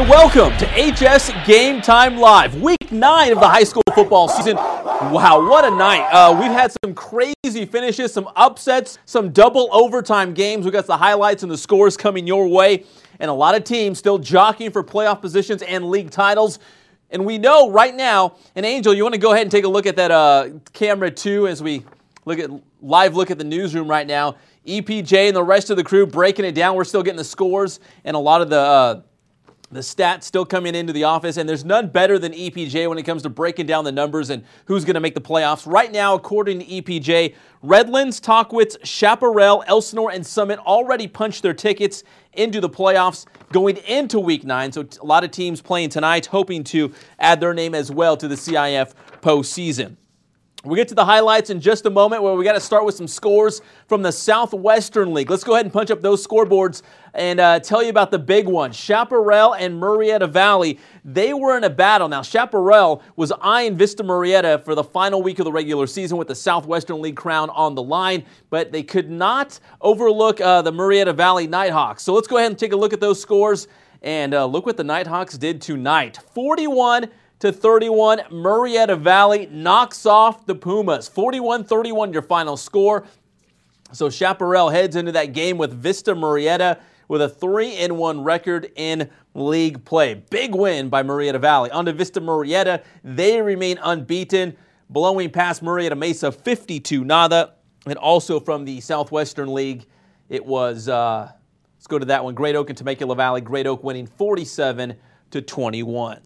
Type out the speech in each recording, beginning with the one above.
welcome to HS Game Time Live, Week 9 of the high school football season. Wow, what a night. We've had some crazy finishes, some upsets, some double overtime games. We got the highlights and the scores coming your way, and a lot of teams still jockeying for playoff positions and league titles. And we know right now, and Angel, you want to go ahead and take a look at that camera too as we look at the newsroom right now. EPJ and the rest of the crew breaking it down. We're still getting the scores and a lot of the stats still coming into the office, and there's none better than EPJ when it comes to breaking down the numbers and who's going to make the playoffs. Right now, according to EPJ, Redlands, Tockwitz, Chaparral, Elsinore, and Summit already punched their tickets into the playoffs going into Week 9. So a lot of teams playing tonight, hoping to add their name as well to the CIF postseason. We'll get to the highlights in just a moment, where we got to start with some scores from the Southwestern League. Let's go ahead and punch up those scoreboards and tell you about the big one. Chaparral and Murrieta Valley, they were in a battle. Now, Chaparral was eyeing Vista Murrieta for the final week of the regular season with the Southwestern League crown on the line, but they could not overlook the Murrieta Valley Nighthawks. So let's go ahead and take a look at those scores and look what the Nighthawks did tonight. 41-31, Murrieta Valley knocks off the Pumas. 41-31 your final score. So Chaparral heads into that game with Vista Murrieta with a 3-1 record in league play. Big win by Murrieta Valley. On to Vista Murrieta, they remain unbeaten, blowing past Murrieta Mesa 52-0. And also from the Southwestern League, it was, let's go to that one, Great Oak and Temecula Valley. Great Oak winning 47-21.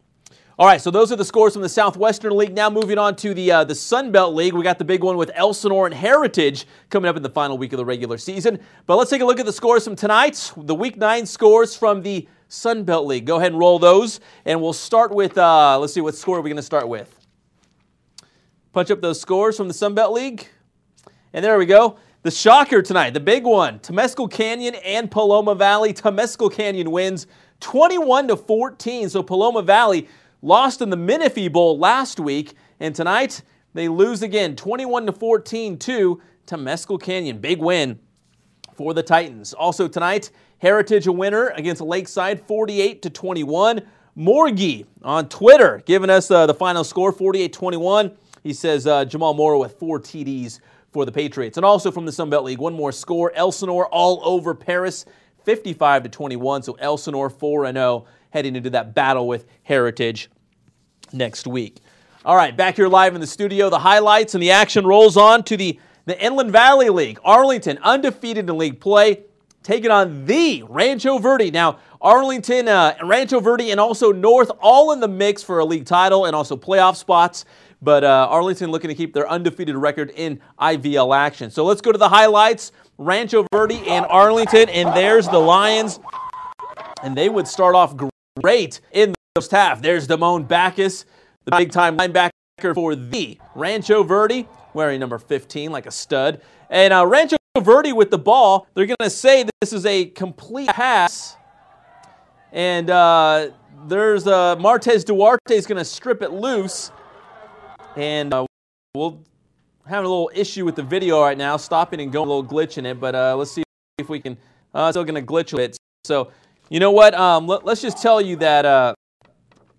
All right, so those are the scores from the Southwestern League. Now moving on to the Sun Belt League. We got the big one with Elsinore and Heritage coming up in the final week of the regular season. But let's take a look at the scores from tonight. The Week 9 scores from the Sun Belt League. Go ahead and roll those. And we'll start with, let's see, what score are we going to start with? Punch up those scores from the Sun Belt League. And there we go. The shocker tonight, the big one, Temescal Canyon and Paloma Valley. Temescal Canyon wins 21-14. So Paloma Valley lost in the Menifee Bowl last week, and tonight they lose again, 21-14 to Temescal Canyon. Big win for the Titans. Also tonight, Heritage a winner against Lakeside, 48-21. Morgie on Twitter giving us the final score, 48-21. He says Jamal Moore with 4 TDs for the Patriots. And also from the Sun Belt League, one more score, Elsinore all over Paris, 55-21. So Elsinore 4-0. Heading into that battle with Heritage next week. All right, back here live in the studio, the highlights and the action rolls on to the Inland Valley League. Arlington, undefeated in league play, taking on the Rancho Verde. Now, Arlington, Rancho Verde, and also North all in the mix for a league title and also playoff spots. But Arlington looking to keep their undefeated record in IVL action. So let's go to the highlights. Rancho Verde and Arlington, and there's the Lions. And they would start off great in the first half. There's Damone Backus, the big-time linebacker for the Rancho Verde, wearing number 15 like a stud. And Rancho Verde with the ball, they're going to say this is a complete pass. And there's Martez Duarte is going to strip it loose. And we'll have a little issue with the video right now, stopping and going a little glitch in it. But let's see if we can, still going to glitch a bit. So, you know what? Let's just tell you that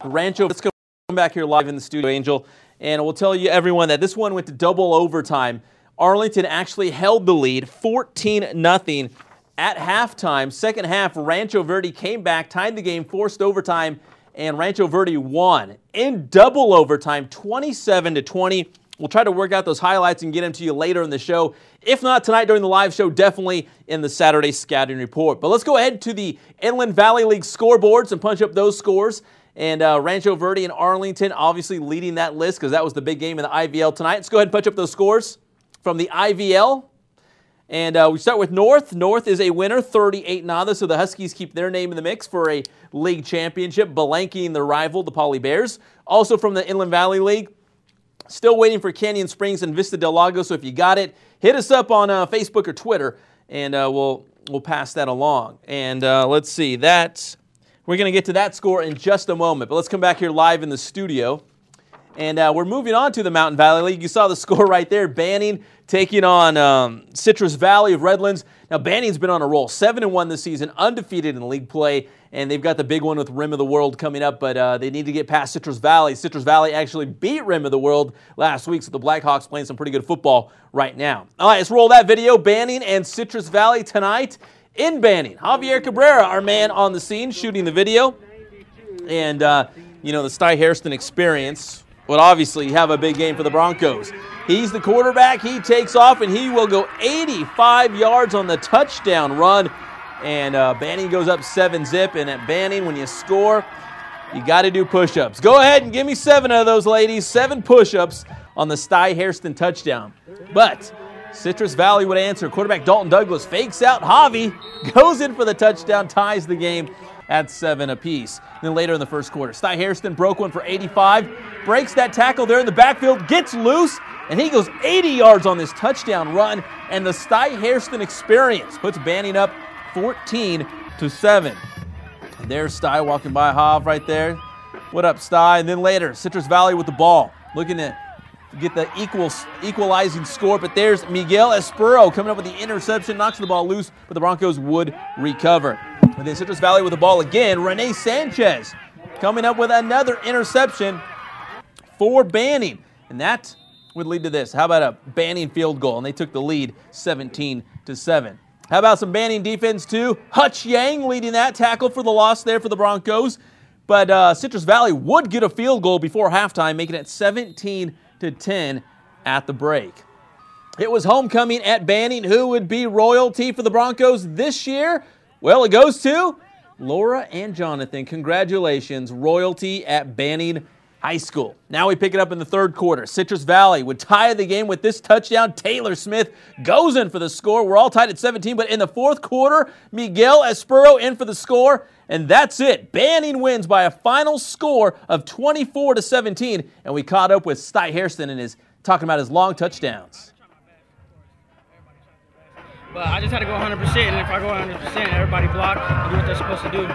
Rancho, let's come back here live in the studio, Angel, and we'll tell you, everyone, that this one went to double overtime. Arlington actually held the lead 14-0 at halftime. Second half, Rancho Verde came back, tied the game, forced overtime, and Rancho Verde won in double overtime, 27-20. We'll try to work out those highlights and get them to you later in the show. If not tonight during the live show, definitely in the Saturday Scouting Report. But let's go ahead to the Inland Valley League scoreboards and punch up those scores. And Rancho Verde and Arlington obviously leading that list because that was the big game in the IVL tonight. Let's go ahead and punch up those scores from the IVL. And we start with North. North is a winner, 38-0. So the Huskies keep their name in the mix for a league championship, blanking the rival, the Poly Bears. Also from the Inland Valley League, still waiting for Canyon Springs and Vista Del Lago, so if you got it, hit us up on Facebook or Twitter, and we'll pass that along. And let's see, we're going to get to that score in just a moment, but let's come back here live in the studio. And we're moving on to the Mountain Valley League. You saw the score right there. Banning taking on Citrus Valley of Redlands. Now, Banning's been on a roll. 7-1 this season, undefeated in league play. And they've got the big one with Rim of the World coming up, but they need to get past Citrus Valley. Citrus Valley actually beat Rim of the World last week, so the Blackhawks playing some pretty good football right now. All right, let's roll that video. Banning and Citrus Valley tonight in Banning. Javier Cabrera, our man on the scene, shooting the video. And, the Sty Hairston experience would obviously have a big game for the Broncos. He's the quarterback. He takes off, and he will go 85 yards on the touchdown run. And Banning goes up 7-zip, and at Banning, when you score, you got to do push-ups. Go ahead and give me 7 of those, ladies. 7 push-ups on the Sty Hairston touchdown. But Citrus Valley would answer. Quarterback Dalton Douglas fakes out Javi, goes in for the touchdown, ties the game at 7 apiece. Then later in the first quarter, Sty Hairston broke one for 85, breaks that tackle there in the backfield, gets loose, and he goes 80 yards on this touchdown run. And the Sty Hairston experience puts Banning up 14-7. And there's Sty walking by Hav right there. What up, Sty? And then later, Citrus Valley with the ball, looking to get the equalizing score. But there's Miguel Espero coming up with the interception, knocks the ball loose, but the Broncos would recover. And then Citrus Valley with the ball again. Rene Sanchez coming up with another interception for Banning. And that would lead to this. How about a Banning field goal? And they took the lead 17-7. How about some Banning defense, too? Hutch Yang leading that tackle for the loss there for the Broncos. But Citrus Valley would get a field goal before halftime, making it 17-10 at the break. It was homecoming at Banning. Who would be royalty for the Broncos this year? Well, it goes to Laura and Jonathan. Congratulations, royalty at Banning High School. Now we pick it up in the third quarter. Citrus Valley would tie the game with this touchdown. Taylor Smith goes in for the score. We're all tied at 17, but in the fourth quarter, Miguel Espero in for the score, and that's it. Banning wins by a final score of 24-17, and we caught up with Sty Hairston and is talking about his long touchdowns. But I just had to go 100%, and if I go 100%, everybody block and do what they're supposed to do.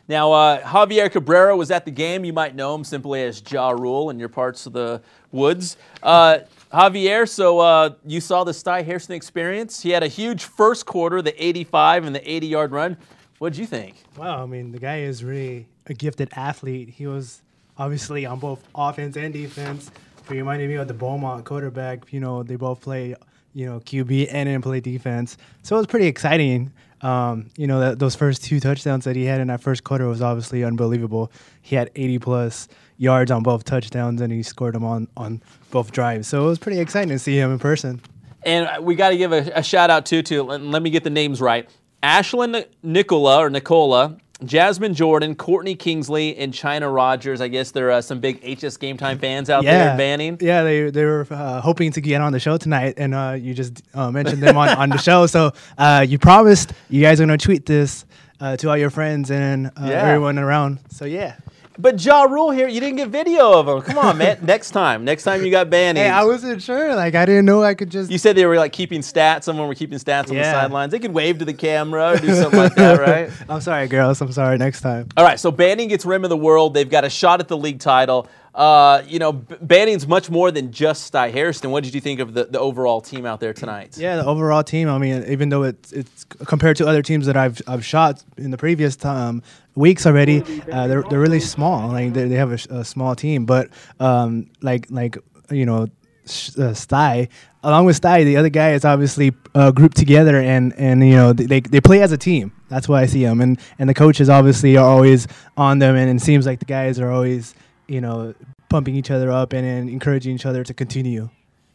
Now, Javier Cabrera was at the game. You might know him simply as Ja Rule in your parts of the woods. Javier, so you saw the Sty Hairston experience. He had a huge first quarter, the 85 and the 80-yard run. What did you think? Wow, I mean, the guy is really a gifted athlete. He was obviously on both offense and defense. He reminded me of the Beaumont quarterback. They both play, QB and then play defense. So it was pretty exciting. Those first 2 touchdowns that he had in that first quarter was obviously unbelievable. He had 80-plus yards on both touchdowns, and he scored them on both drives. So it was pretty exciting to see him in person. And we got to give a shout-out, too, to, let me get the names right, Ashlyn Nicola, Jasmine Jordan, Courtney Kingsley, and China Rogers. I guess there are some big HS Game Time fans out there in Banning. Yeah, they were hoping to get on the show tonight, and you just mentioned them on the show. So you promised you guys are going to tweet this to all your friends and everyone around. So, yeah. But Ja Rule here, you didn't get video of him. Come on, man. Next time you got Banning. Hey, I wasn't sure. I didn't know I could just... You said they were, keeping stats. Someone were keeping stats on the sidelines. They could wave to the camera or do something like that, right? I'm sorry, girls. I'm sorry. Next time. All right, so Banning gets Rim of the World. They've got a shot at the league title. Banning's much more than just Sty Hairston. What did you think of the overall team out there tonight? Yeah, the overall team. I mean, even though it's compared to other teams that I've shot in the previous weeks already, they're really small. They have a small team, but Sty. Along with Sty, the other guy is obviously grouped together, and they play as a team. That's why I see them, and the coaches obviously are always on them, and it seems like the guys are always pumping each other up and encouraging each other to continue.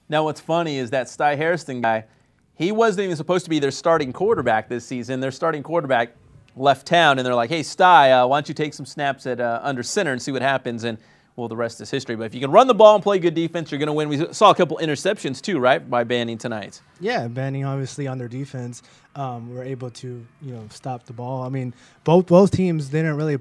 Now, what's funny is that Sty Hairston guy, he wasn't even supposed to be their starting quarterback this season. Their starting quarterback left town, and they're like, hey, Sty, why don't you take some snaps at under center and see what happens, and, well, the rest is history. But if you can run the ball and play good defense, you're going to win. We saw a couple interceptions, too, right, by Banning tonight. Yeah, Banning, obviously, on their defense, were able to, stop the ball. I mean, both teams didn't really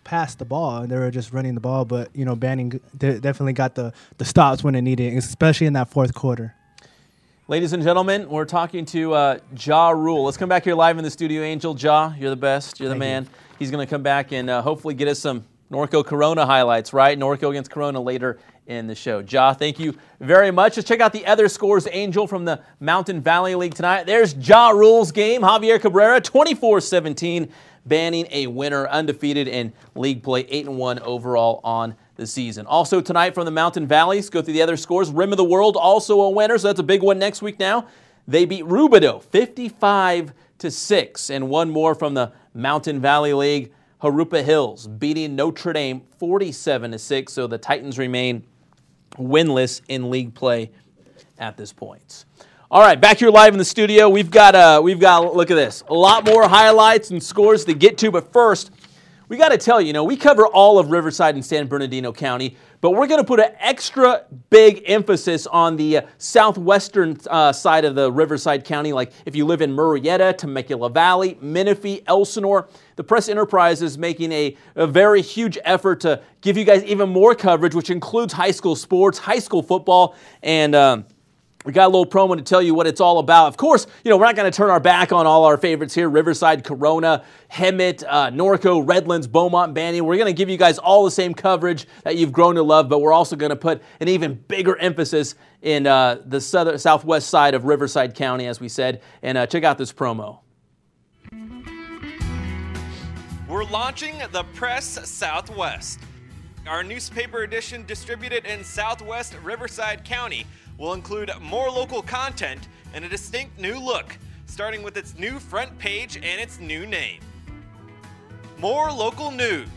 pass the ball, and they were just running the ball. But, Banning definitely got the stops when they needed, especially in that fourth quarter. Ladies and gentlemen, we're talking to Ja Rule. Let's come back here live in the studio, Angel. Ja, you're the best. You're the man. He's going to come back and hopefully get us some Norco Corona highlights, right? Norco against Corona later in the show. Ja, thank you very much. Let's check out the other scores, Angel, from the Mountain Valley League tonight. There's Ja Rule's game. Javier Cabrera, 24-17, banning a winner, undefeated in league play, 8-1 overall on the season. Also tonight from the Mountain Valleys, go through the other scores. Rim of the World, also a winner, so that's a big one next week now. They beat Rubidoux 55-6. And one more from the Mountain Valley League, Harupa Hills beating Notre Dame 47-6. So the Titans remain winless in league play at this point. All right, back here live in the studio. We've got look at this. A lot more highlights and scores to get to, but first, we got to tell you, we cover all of Riverside and San Bernardino County, but we're going to put an extra big emphasis on the southwestern side of the Riverside County, like if you live in Murrieta, Temecula Valley, Menifee, Elsinore. The Press Enterprise is making a very huge effort to give you guys even more coverage, which includes high school sports, high school football, and we got a little promo to tell you what it's all about. Of course, we're not going to turn our back on all our favorites here. Riverside, Corona, Hemet, Norco, Redlands, Beaumont, Banning. We're going to give you guys all the same coverage that you've grown to love, but we're also going to put an even bigger emphasis in the southwest side of Riverside County, as we said. And check out this promo. We're launching the Press Southwest. Our newspaper edition distributed in Southwest Riverside County will include more local content and a distinct new look, starting with its new front page and its new name. More local news,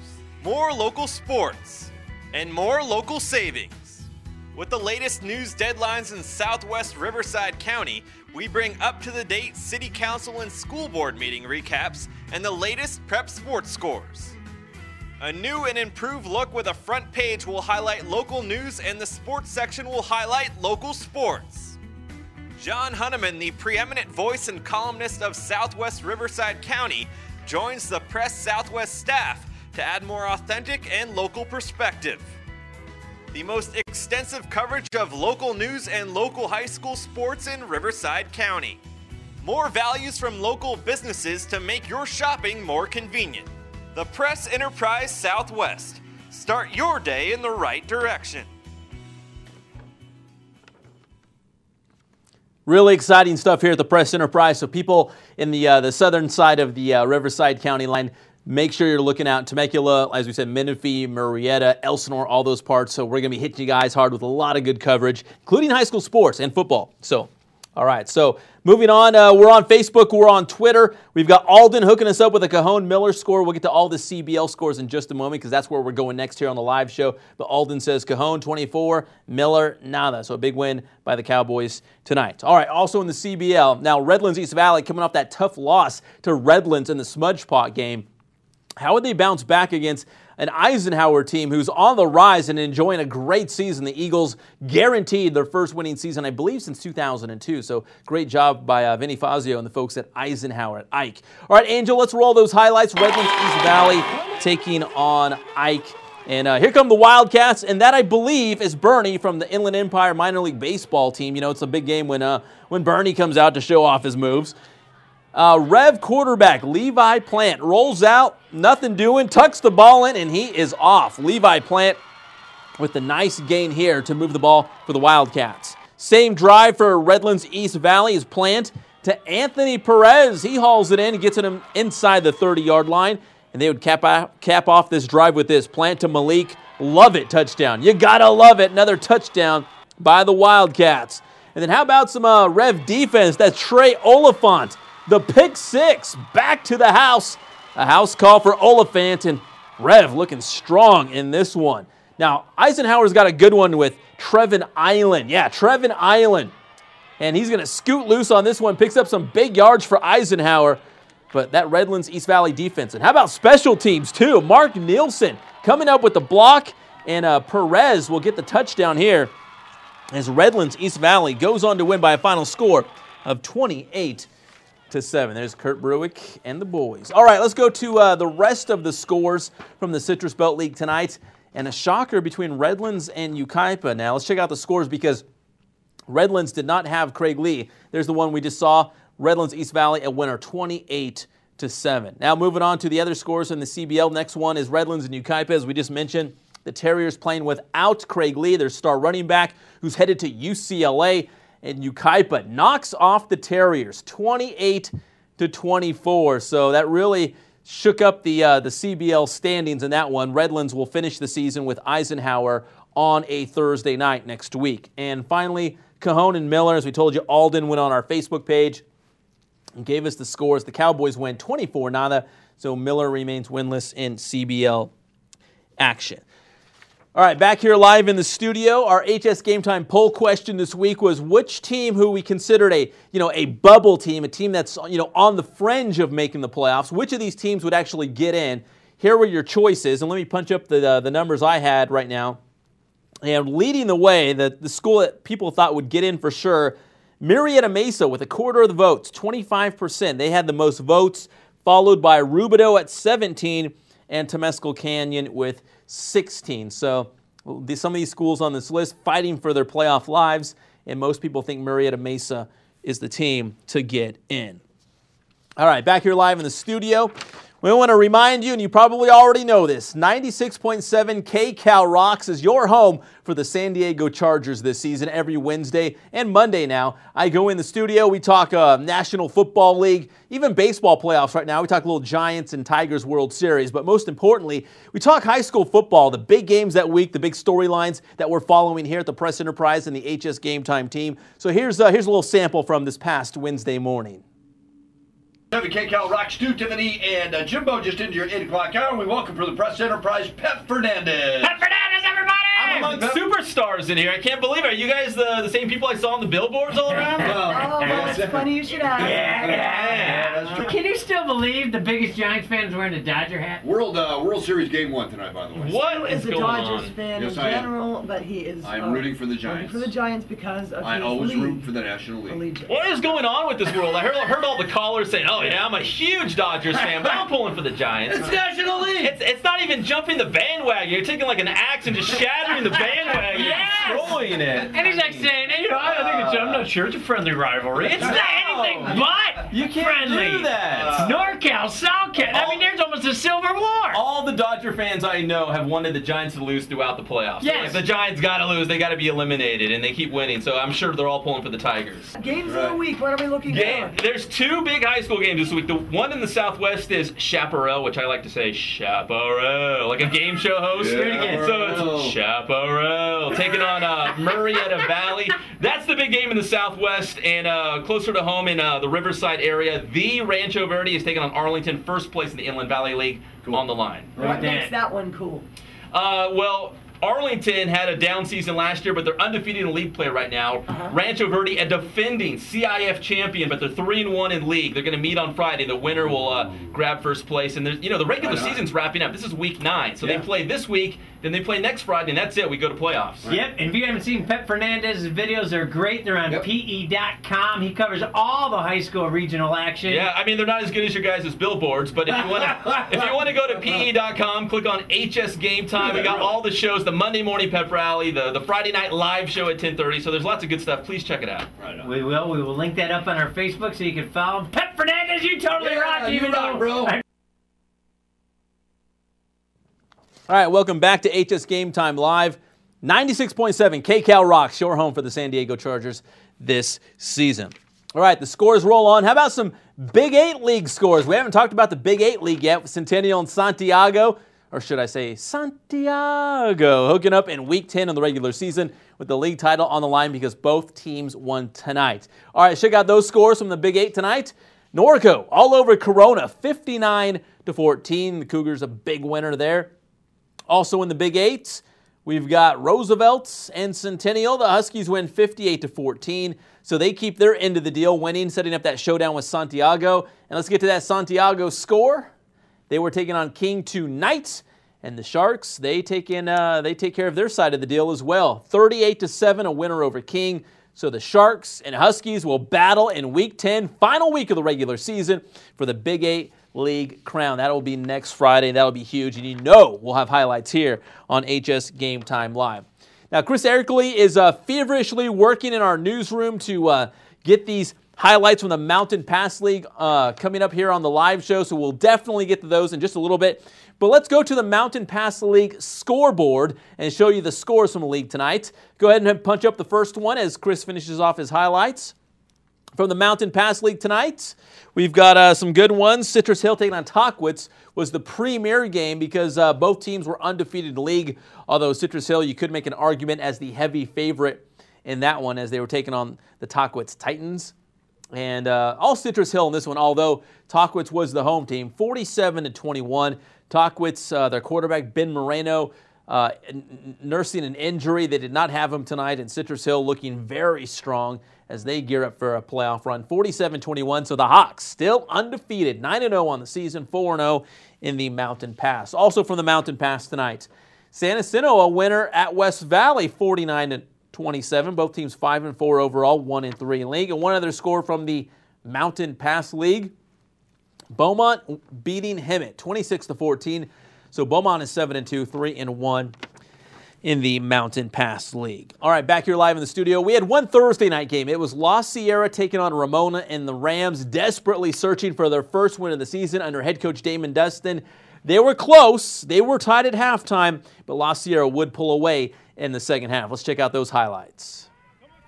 more local sports, and more local savings. With the latest news deadlines in Southwest Riverside County, we bring up-to-the-date City Council and School Board meeting recaps and the latest prep sports scores. A new and improved look with a front page will highlight local news and the sports section will highlight local sports. John Hunneman, the preeminent voice and columnist of Southwest Riverside County, joins the Press Southwest staff to add more authentic and local perspective. The most extensive coverage of local news and local high school sports in Riverside County. More values from local businesses to make your shopping more convenient. The Press Enterprise Southwest. Start your day in the right direction. Really exciting stuff here at the Press Enterprise. So people in the southern side of the Riverside County line, make sure you're looking out. Temecula, as we said, Menifee, Murrieta, Elsinore, all those parts. So we're going to be hitting you guys hard with a lot of good coverage, including high school sports and football. So, all right. So moving on, we're on Facebook. We're on Twitter. We've got Alden hooking us up with a Cajon Miller score. We'll get to all the CBL scores in just a moment because that's where we're going next here on the live show. But Alden says Cajon 24, Miller nada. So a big win by the Cowboys tonight. All right, also in the CBL. Now Redlands East Valley coming off that tough loss to Redlands in the Smudge Pot game. How would they bounce back against an Eisenhower team who's on the rise and enjoying a great season? The Eagles guaranteed their first winning season, I believe, since 2002. So great job by Vinny Fazio and the folks at Eisenhower at Ike. All right, Angel, let's roll those highlights. Redlands East Valley taking on Ike. And here come the Wildcats, and that, I believe, is Bernie from the Inland Empire minor league baseball team. It's a big game when Bernie comes out to show off his moves. Rev quarterback Levi Plant rolls out, nothing doing, tucks the ball in, and he is off. Levi Plant with the nice gain here to move the ball for the Wildcats. Same drive for Redlands East Valley is Plant to Anthony Perez. He hauls it in and gets him inside the 30-yard line, and they would cap off this drive with this. Plant to Malik. Love it, touchdown. You gotta love it. Another touchdown by the Wildcats. And then how about some Rev defense? That's Trey Oliphant. The pick six, back to the house. A house call for Oliphant, and Rev looking strong in this one. Now, Eisenhower's got a good one with Trevin Island. Yeah, Trevin Island. And he's going to scoot loose on this one, picks up some big yards for Eisenhower. But that Redlands East Valley defense. And how about special teams, too? Mark Nielsen coming up with the block, and Perez will get the touchdown here as Redlands East Valley goes on to win by a final score of 28-7. There's Kurt Bruick and the boys. All right, let's go to the rest of the scores from the Citrus Belt League tonight. And a shocker between Redlands and Yucaipa. Now, let's check out the scores because Redlands did not have Craig Lee. There's the one we just saw. Redlands East Valley a winner 28-7. Now moving on to the other scores in the CBL. Next one is Redlands and Yucaipa, as we just mentioned. The Terriers playing without Craig Lee, their star running back, who's headed to UCLA. And Yucaipa knocks off the Terriers 28-24. So that really shook up the CBL standings in that one. Redlands will finish the season with Eisenhower on a Thursday night next week. And finally, Cajon and Miller, as we told you, Alden went on our Facebook page and gave us the scores. The Cowboys win 24-0, so Miller remains winless in CBL action. All right, back here live in the studio. Our HS Game Time poll question this week was which team who we considered a bubble team, a team that's on the fringe of making the playoffs, which of these teams would actually get in? Here were your choices, and let me punch up the numbers I had right now. And leading the way, the school that people thought would get in for sure, Murrieta Mesa with a quarter of the votes, 25%. They had the most votes, followed by Rubidoux at 17 and Temescal Canyon with 16. So some of these schools on this list fighting for their playoff lives, and most people think Murrieta Mesa is the team to get in. All right, back here live in the studio. We want to remind you, and you probably already know this, 96.7 KCal Rocks is your home for the San Diego Chargers this season every Wednesday and Monday now. I go in the studio, we talk National Football League, even baseball playoffs right now. We talk a little Giants and Tigers World Series, but most importantly, we talk high school football, the big games that week, the big storylines that we're following here at the Press Enterprise and the HS Game Time team. So here's a little sample from this past Wednesday morning. 7 KCal Rocks, Stu, Tiffany, and Jimbo just into your 8 o'clock hour. We welcome for the Press Enterprise, Pep Fernandez. Pep Fernandez, everybody! I'm among superstars in here. I can't believe it. Are you guys the same people I saw on the billboards all around? Oh, well, it's funny you should ask. Yeah, that's true. Can you still believe the biggest Giants fan is wearing a Dodger hat? World Series Game 1 tonight, by the way. What is a going Dodgers on? fan Yes, in I am. general, but he is. I'm rooting for the rooting Giants. for the Giants because of I his always league. root for the National League. Allegiance. What is going on with this world? I heard all the callers saying, "Oh yeah, I'm a huge Dodgers fan, but I'm pulling for the Giants." It's National League. It's not even jumping the bandwagon. You're taking like an axe and just shattering the bandwagon, Yes! and destroying it. And he's like saying, hey, I'm not sure it's a friendly rivalry. It's not anything but You can't friendly. do that. NorCal, SoCal. I mean, there's almost a civil war. All the Dodger fans I know have wanted the Giants to lose throughout the playoffs. Yes. If the Giants got to lose, they got to be eliminated, and they keep winning. So I'm sure they're all pulling for the Tigers. Games of the week. What are we looking for? There's two big high school games this week. The one in the Southwest is Chaparral, which I like to say Chaparral, like a game show host. Yeah. So it's Chaparral taking on Murrieta Valley. That's the big game in the Southwest, and closer to home in the Riverside area, the Rancho Verde is taking on Arlington, first place in the Inland Valley League, on the line. What makes that one cool? Well, Arlington had a down season last year, but they're undefeated in league play right now. Rancho Verde, a defending CIF champion, but they're 3-1 in league. They're going to meet on Friday. The winner will grab first place. And there's, the regular season's wrapping up. This is week 9, so they play this week, then they play next Friday, and that's it. We go to playoffs. Yep, and if you haven't seen Pep Fernandez's videos, they're great. They're on PE.com. He covers all the high school regional action. Yeah, I mean, they're not as good as your guys' billboards, but if you want to go to PE.com, click on HS Game Time. We got all the shows, the Monday morning pep rally, the Friday night live show at 10:30. So there's lots of good stuff. Please check it out. Right on. We will link that up on our Facebook so you can follow him. Pep Fernandez, you totally rock, even though, bro. All right, welcome back to HS Game Time Live. 96.7 KCal Rocks, your home for the San Diego Chargers this season. All right, the scores roll on. How about some Big 8 League scores? We haven't talked about the Big 8 League yet with Centennial and Santiago, or should I say Santiago, hooking up in Week 10 of the regular season with the league title on the line because both teams won tonight. All right, check out those scores from the Big 8 tonight. Norco all over Corona, 59-14. The Cougars a big winner there. Also in the Big 8, we've got Roosevelt and Centennial. The Huskies win 58-14, so they keep their end of the deal, winning, setting up that showdown with Santiago. And let's get to that Santiago score. They were taking on King tonight, and the Sharks, they take care of their side of the deal as well. 38-7, a winner over King. So the Sharks and Huskies will battle in Week 10, final week of the regular season for the Big 8 League crown. That will be next Friday. That will be huge, and we'll have highlights here on HS Game Time Live. Now, Chris Erickley is feverishly working in our newsroom to get these highlights from the Mountain Pass League coming up here on the live show, so we'll definitely get to those in just a little bit. But let's go to the Mountain Pass League scoreboard and show you the scores from the league tonight. Go ahead and punch up the first one as Chris finishes off his highlights. From the Mountain Pass League tonight, we've got some good ones. Citrus Hill taking on Tockwitz was the premier game because both teams were undefeated in the league, although Citrus Hill, you could make an argument as the heavy favorite in that one as they were taking on the Tockwitz Titans. And all Citrus Hill in this one, although Tockwitz was the home team, 47-21. Tockwitz, their quarterback, Ben Moreno, nursing an injury. They did not have him tonight, and Citrus Hill looking very strong as they gear up for a playoff run. 47-21, so the Hawks still undefeated, 9-0 on the season, 4-0 in the Mountain Pass. Also from the Mountain Pass tonight, San Jacinto, a winner at West Valley, 49-27. Both teams 5-4 overall, 1-3 in league. And one other score from the Mountain Pass League, Beaumont beating Hemet, 26-14. So Beaumont is 7-2, 3-1 in the Mountain Pass League. All right, back here live in the studio. We had one Thursday night game. It was La Sierra taking on Ramona, and the Rams desperately searching for their first win of the season under head coach Damon Dustin. They were close. They were tied at halftime, but La Sierra would pull away in the second half. Let's check out those highlights.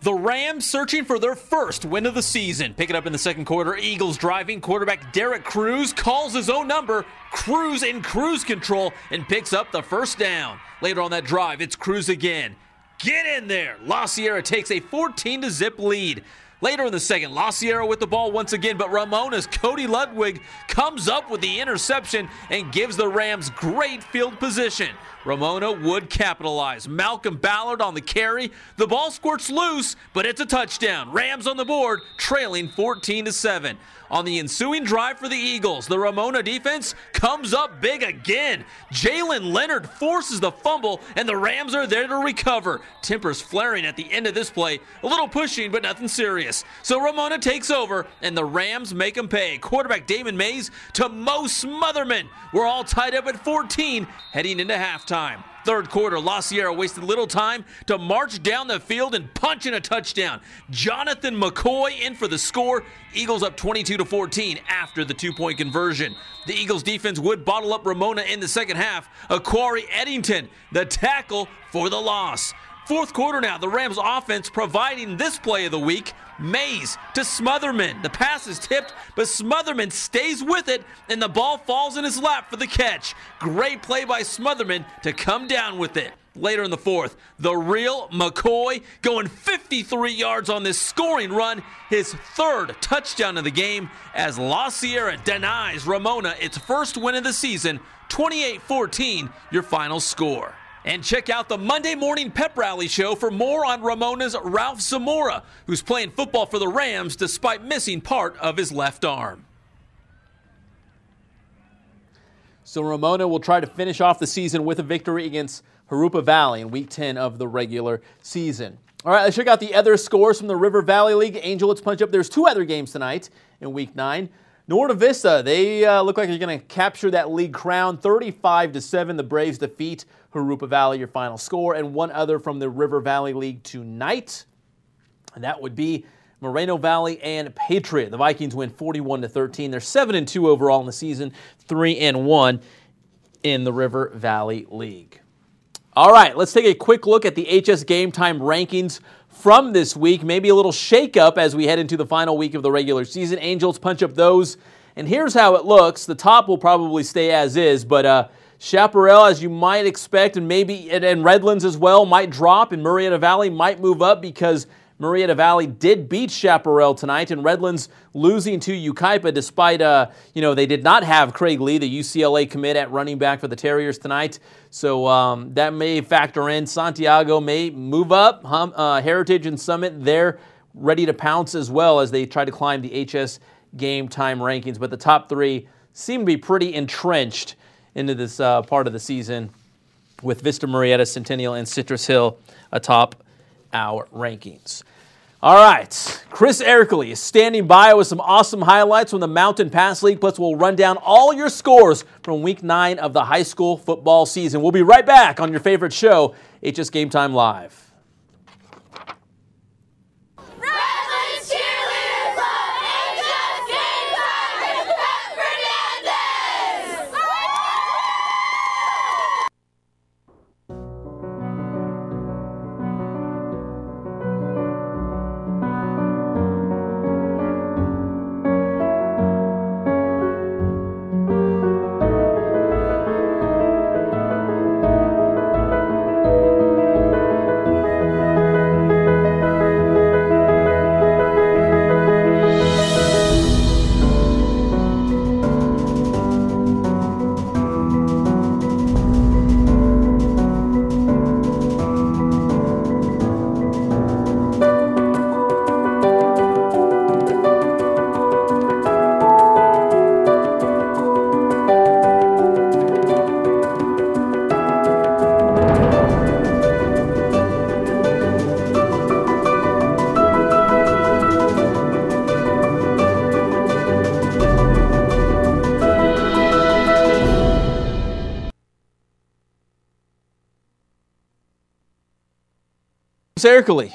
The Rams searching for their first win of the season. Pick it up in the second quarter. Eagles driving. Quarterback Derek Cruz calls his own number. Cruz in cruise control and picks up the first down. Later on that drive, it's Cruz again. Get in there. La Sierra takes a 14-0 lead. Later in the second, La Sierra with the ball once again, but Ramona's Cody Ludwig comes up with the interception and gives the Rams great field position. Ramona would capitalize. Malcolm Ballard on the carry. The ball squirts loose, but it's a touchdown. Rams on the board, trailing 14-7. On the ensuing drive for the Eagles, the Ramona defense comes up big again. Jalen Leonard forces the fumble, and the Rams are there to recover. Tempers flaring at the end of this play. A little pushing, but nothing serious. So Ramona takes over, and the Rams make them pay. Quarterback Damon Mays to Mo Smotherman. We're all tied up at 14, heading into halftime. Third quarter, La Sierra wasted little time to march down the field and punch in a touchdown. Jonathan McCoy in for the score. Eagles up 22-14 after the two-point conversion. The Eagles defense would bottle up Ramona in the second half. Aquari Eddington, the tackle for the loss. Fourth quarter now, the Rams offense providing this play of the week. Mays to Smotherman. The pass is tipped, but Smotherman stays with it, and the ball falls in his lap for the catch. Great play by Smotherman to come down with it. Later in the fourth, the real McCoy going 53 yards on this scoring run, his third touchdown of the game as La Sierra denies Ramona its first win of the season, 28-14, your final score. And check out the Monday morning pep rally show for more on Ramona's Ralph Zamora, who's playing football for the Rams despite missing part of his left arm. So Ramona will try to finish off the season with a victory against Jurupa Valley in Week 10 of the regular season. All right, let's check out the other scores from the River Valley League. Angel, let's punch up. There's two other games tonight in Week 9. Norte Vista, they look like they're going to capture that league crown. 35-7, the Braves defeat Jurupa Valley, your final score. And one other from the River Valley League tonight, and that would be Moreno Valley and Patriot. The Vikings win 41-13. They're 7-2 overall in the season, 3-1 in the River Valley League. All right, let's take a quick look at the HS Game Time rankings from this week. Maybe a little shake-up as we head into the final week of the regular season. Angels punch up those, and here's how it looks. The top will probably stay as is, but Chaparral, as you might expect, and maybe and Redlands as well, might drop, and Murrieta Valley might move up because Murrieta Valley did beat Chaparral tonight, and Redlands losing to Yucaipa despite, they did not have Craig Lee, the UCLA commit at running back for the Terriers tonight. So that may factor in. Santiago may move up. Heritage and Summit, they're ready to pounce as well as they try to climb the HS Game Time rankings. But the top three seem to be pretty entrenched into this part of the season with Vista Murrieta, Centennial, and Citrus Hill atop our rankings. All right, Chris Erickley is standing by with some awesome highlights from the Mountain Pass League, plus we'll run down all your scores from Week 9 of the high school football season. We'll be right back on your favorite show. HS Game Time Live. Erkley,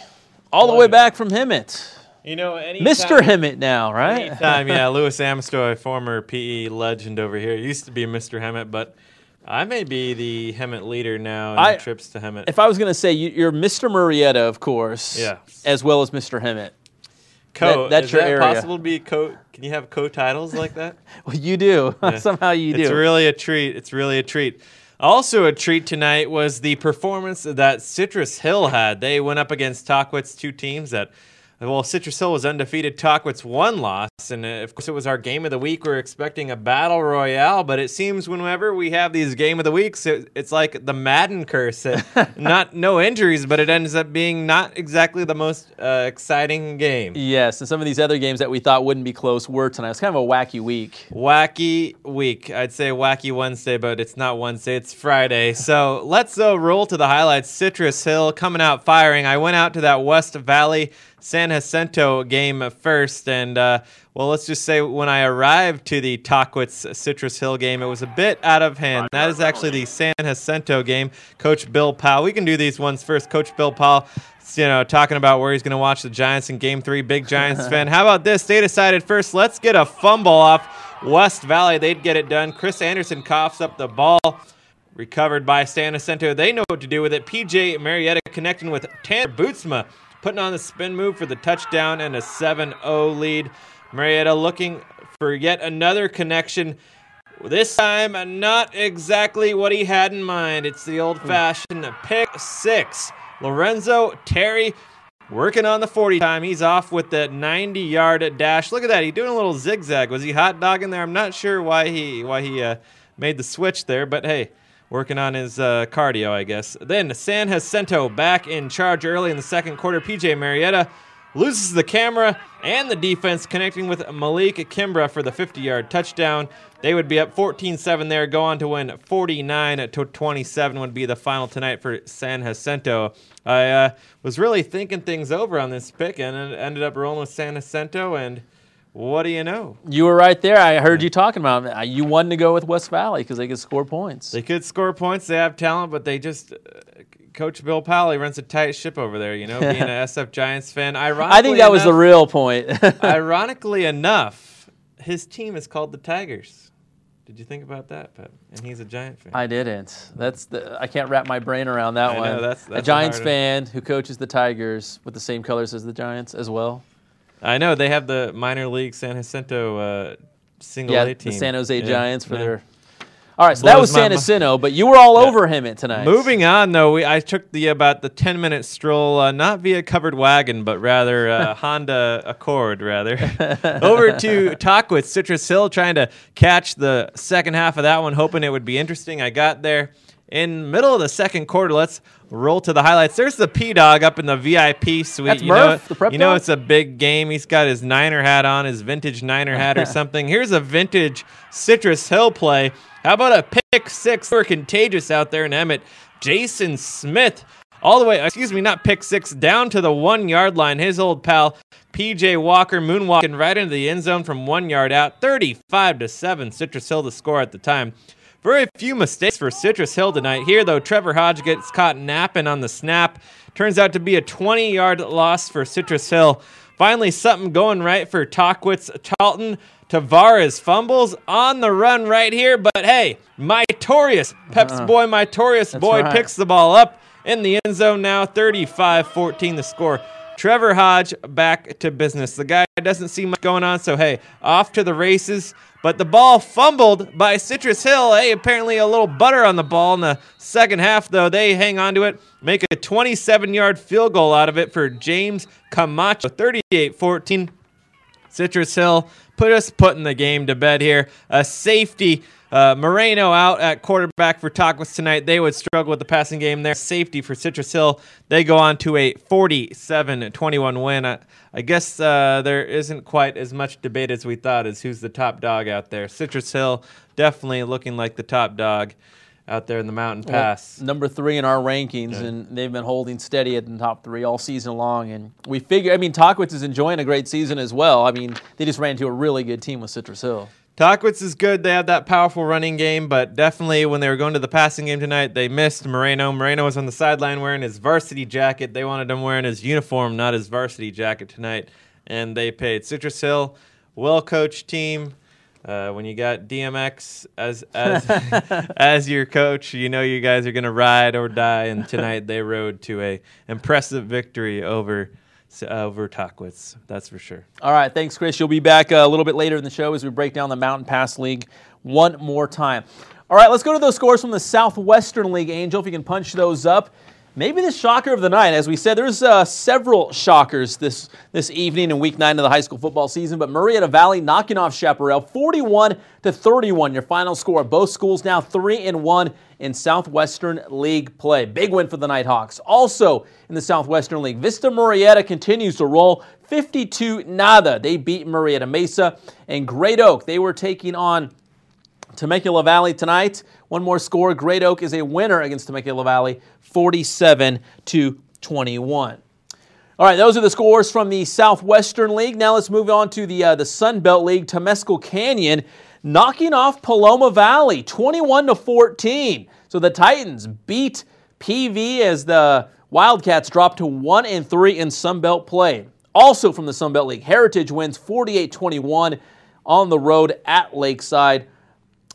all the way back from Hemet. You know, Mr. Hemet now, right? Anytime, yeah. Louis Amstoy, former PE legend over here, used to be Mr. Hemet, but I may be the Hemet leader now in trips to Hemet. If I was going to say, you're Mr. Marietta, of course, as well as Mr. Hemet. That's your area. Possible to be Can you have co-titles like that? Well, you do. Yeah. Somehow you do. It's really a treat. It's really a treat. Also a treat tonight was the performance that Citrus Hill had. They went up against Tahquitz, two teams that, well, Citrus Hill was undefeated. Tahquitz one loss, and of course it was our game of the week. We're expecting a battle royale, but it seems whenever we have these game of the weeks, it's like the Madden curse. No injuries, but it ends up being not exactly the most exciting game. Yes, and some of these other games that we thought wouldn't be close were tonight. It's kind of a wacky week. Wacky week. I'd say wacky Wednesday, but it's not Wednesday. It's Friday. So let's roll to the highlights. Citrus Hill coming out firing. I went out to that West Valley San Jacinto game first, and well, let's just say when I arrived to the Tahquitz Citrus Hill game, it was a bit out of hand. That is actually the San Jacinto game. Coach Bill Powell. We can do these ones first. Coach Bill Powell, talking about where he's going to watch the Giants in Game 3. Big Giants fan. How about this? They decided first, let's get a fumble off West Valley. They'd get it done. Chris Anderson coughs up the ball. Recovered by San Jacinto. They know what to do with it. PJ Marietta connecting with Tanner Bootsma, putting on the spin move for the touchdown and a 7-0 lead. Marietta looking for yet another connection. This time, not exactly what he had in mind. It's the old-fashioned pick six. Lorenzo Terry working on the 40 time. He's off with the 90-yard dash. Look at that. He's doing a little zigzag. Was he hot dogging there? I'm not sure why he made the switch there, but hey, working on his cardio, I guess. Then San Jacinto back in charge early in the second quarter. PJ Marietta loses the camera and the defense, connecting with Malik Kimbra for the 50-yard touchdown. They would be up 14-7 there, go on to win 49-27 would be the final tonight for San Jacinto. I was really thinking things over on this pick, and it ended up rolling with San Jacinto, and what do you know? You were right there. I heard you talking about it. You wanted to go with West Valley because they could score points. They could score points. They have talent, but they just Coach Bill Powell, he runs a tight ship over there, being an SF Giants fan. I think that was the real point. Ironically enough, his team is called the Tigers. Did you think about that, Pep? And he's a Giant fan. I didn't. I can't wrap my brain around that one. Know, that's a Giants fan who coaches the Tigers with the same colors as the Giants as well. I know. They have the minor league San Jacinto single A team. The San Jose Giants for their... All right, so that was San Jacinto, but you were all over him tonight. Moving on, though, I took about the 10-minute stroll, not via covered wagon, but rather Honda Accord, rather, over to Tahquitz, Citrus Hill, trying to catch the second half of that one, hoping it would be interesting. I got there in the middle of the second quarter. Let's roll to the highlights. There's the P-Dog up in the VIP suite. That's Murph, the prep dog? It's a big game. He's got his Niner hat on, his vintage Niner hat or something. Here's a vintage Citrus Hill play. How about a pick six? We're contagious out there in Emmett. Jason Smith, all the way, not pick six, down to the 1 yard line. His old pal, PJ Walker, moonwalking right into the end zone from 1 yard out. 35-7, Citrus Hill to score at the time. Very few mistakes for Citrus Hill tonight. Here, though, Trevor Hodge gets caught napping on the snap. Turns out to be a 20-yard loss for Citrus Hill. Finally, something going right for Tockwitz Charlton. Tavares fumbles on the run right here, but hey, Mytorius, Pep's boy, Mytorius Boyd right. picks the ball up in the end zone now, 35-14 the score. Trevor Hodge back to business. The guy doesn't see much going on, so hey, off to the races. But the ball fumbled by Citrus Hill. Hey, apparently a little butter on the ball in the second half, though. They hang on to it, make a 27-yard field goal out of it for James Camacho, 38-14. Citrus Hill putting the game to bed here. A safety, Moreno out at quarterback for Tockwitz tonight. They would struggle with the passing game there. Safety for Citrus Hill. They go on to a 47-21 win. I guess there isn't quite as much debate as we thought as who's the top dog out there. Citrus Hill definitely looking like the top dog out there in the Mountain Pass. Well, number 3 in our rankings, and they've been holding steady at the top 3 all season long. And we figure, Tockwitz is enjoying a great season as well. They just ran into a really good team with Citrus Hill. Tockwitz is good. They have that powerful running game, but definitely when they were going to the passing game tonight, they missed Moreno. Moreno was on the sideline wearing his varsity jacket. They wanted him wearing his uniform, not his varsity jacket tonight, and they paid. Citrus Hill, well-coached team. When you got DMX as your coach, you know you guys are going to ride or die, and tonight they rode to a impressive victory over Tockwitz, that's for sure. All right, thanks, Chris. You'll be back a little bit later in the show as we break down the Mountain Pass League one more time. All right, let's go to those scores from the Southwestern League, Angel, if you can punch those up. Maybe the shocker of the night. As we said, there's several shockers this evening in Week 9 of the high school football season, but Marietta Valley knocking off Chaparral 41-31, your final score. Both schools now 3-1 in Southwestern League play. Big win for the Nighthawks. Also in the Southwestern League, Vista Marietta continues to roll 52-0. They beat Marietta Mesa. And Great Oak, they were taking on Temecula Valley tonight. One more score. Great Oak is a winner against Temecula Valley, 47-21. All right, those are the scores from the Southwestern League. Now let's move on to the Sun Belt League. Temescal Canyon knocking off Paloma Valley, 21-14. So the Titans beat PV as the Wildcats drop to 1-3 in Sun Belt play. Also from the Sun Belt League, Heritage wins 48-21 on the road at Lakeside.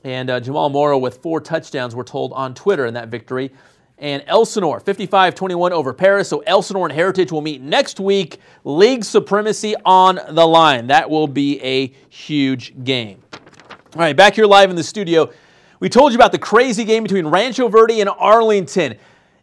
And Jamal Morrow with 4 touchdowns, we're told on Twitter, in that victory. And Elsinore, 55-21 over Paris. So Elsinore and Heritage will meet next week. League supremacy on the line. That will be a huge game. All right, back here live in the studio. We told you about the crazy game between Rancho Verde and Arlington.